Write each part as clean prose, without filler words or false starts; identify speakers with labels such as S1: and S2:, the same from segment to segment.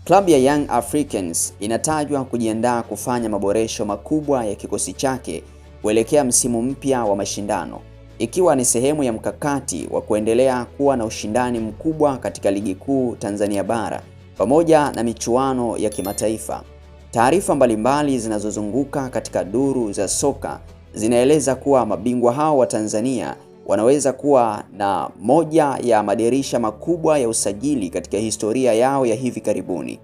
S1: Klabu ya Young Africans inatajwa kujiandaa kufanya maboresho makubwa ya kikosi chake kuelekea msimu mpya wa mashindano, ikiwa ni sehemu ya mkakati wa kuendelea kuwa na ushindani mkubwa katika ligi kuu Tanzania bara pamoja na michuano ya kimataifa. Taarifa mbalimbali zinazozunguka katika duru za soka zinaeleza kuwa mabingwa hao wa Tanzania wanaweza kuwa na moja ya madirisha makubwa ya usajili katika historia yao ya hivi karibuni.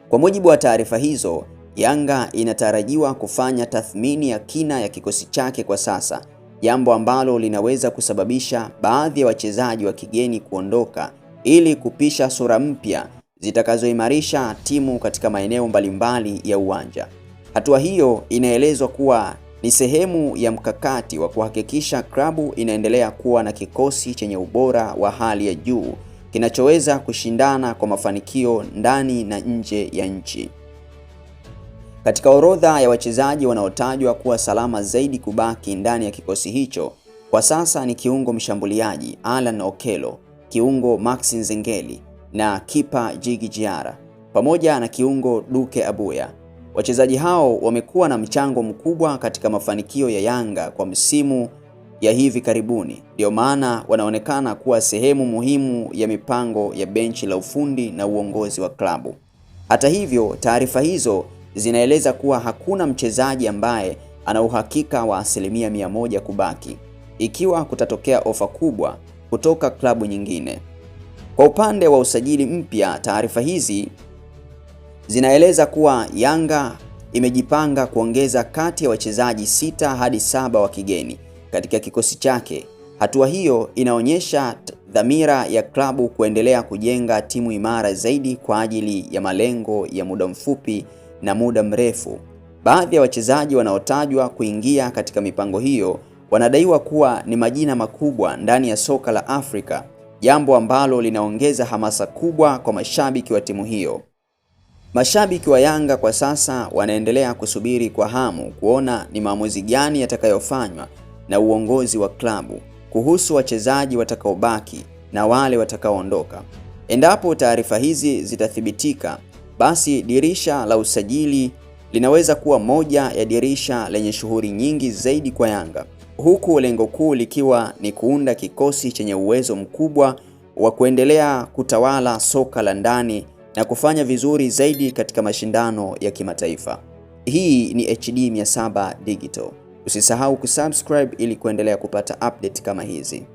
S1: Kwa mujibu wa taarifa hizo, Yanga inatarajiwa kufanya tathmini ya kina ya kikosi chake kwa sasa, jambo ambalo linaweza kusababisha baadhi ya wachezaji wa kigeni kuondoka ili kupisha sura mpya zitakazoimarisha timu katika maeneo mbalimbali ya uwanja. Hatua hiyo inaelezwa kuwa ni sehemu ya mkakati wa kuhakikisha klabu inaendelea kuwa na kikosi chenye ubora wa hali ya juu kinachoweza kushindana kwa mafanikio ndani na nje ya nchi. Katika orodha ya wachezaji wanaotajwa kuwa salama zaidi kubaki ndani ya kikosi hicho kwa sasa ni kiungo mshambuliaji Alan Okello, kiungo Maxi Nzengeli na kipa Djigui Diarra pamoja na kiungo Duke Abuya. Wachezaji hao wamekuwa na mchango mkubwa katika mafanikio ya Yanga kwa msimu ya hivi karibuni, ndio maana wanaonekana kuwa sehemu muhimu ya mipango ya benchi la ufundi na uongozi wa klabu. Hata hivyo, taarifa hizo zinaeleza kuwa hakuna mchezaji ambaye ana uhakika wa 100% kubaki, ikiwa kutatokea ofa kubwa kutoka klabu nyingine. Kwa upande wa usajili mpya, taarifa hizi zinaeleza kuwa Yanga imejipanga kuongeza kati ya wachezaji 6 hadi 7 wa kigeni katika kikosi chake. Hatua hiyo inaonyesha dhamira ya klabu kuendelea kujenga timu imara zaidi kwa ajili ya malengo ya muda mfupi na muda mrefu. Baadhi ya wachezaji wanaotajwa kuingia katika mipango hiyo wanadaiwa kuwa ni majina makubwa ndani ya soka la Afrika, jambo ambalo linaongeza hamasa kubwa kwa mashabiki wa timu hiyo. Mashabiki wa Yanga kwa sasa wanaendelea kusubiri kwa hamu kuona ni maamuzi gani yatakayofanywa na uongozi wa klabu kuhusu wachezaji watakaobaki na wale watakaoondoka. Endapo taarifa hizi zitathibitika, basi dirisha la usajili linaweza kuwa moja ya dirisha lenye shughuli nyingi zaidi kwa Yanga, huku lengo kuu likiwa ni kuunda kikosi chenye uwezo mkubwa wa kuendelea kutawala soka la ndani na kufanya vizuri zaidi katika mashindano ya kimataifa. Hii ni HD 700 Digital. Usisahau kusubscribe ili kuendelea kupata update kama hizi.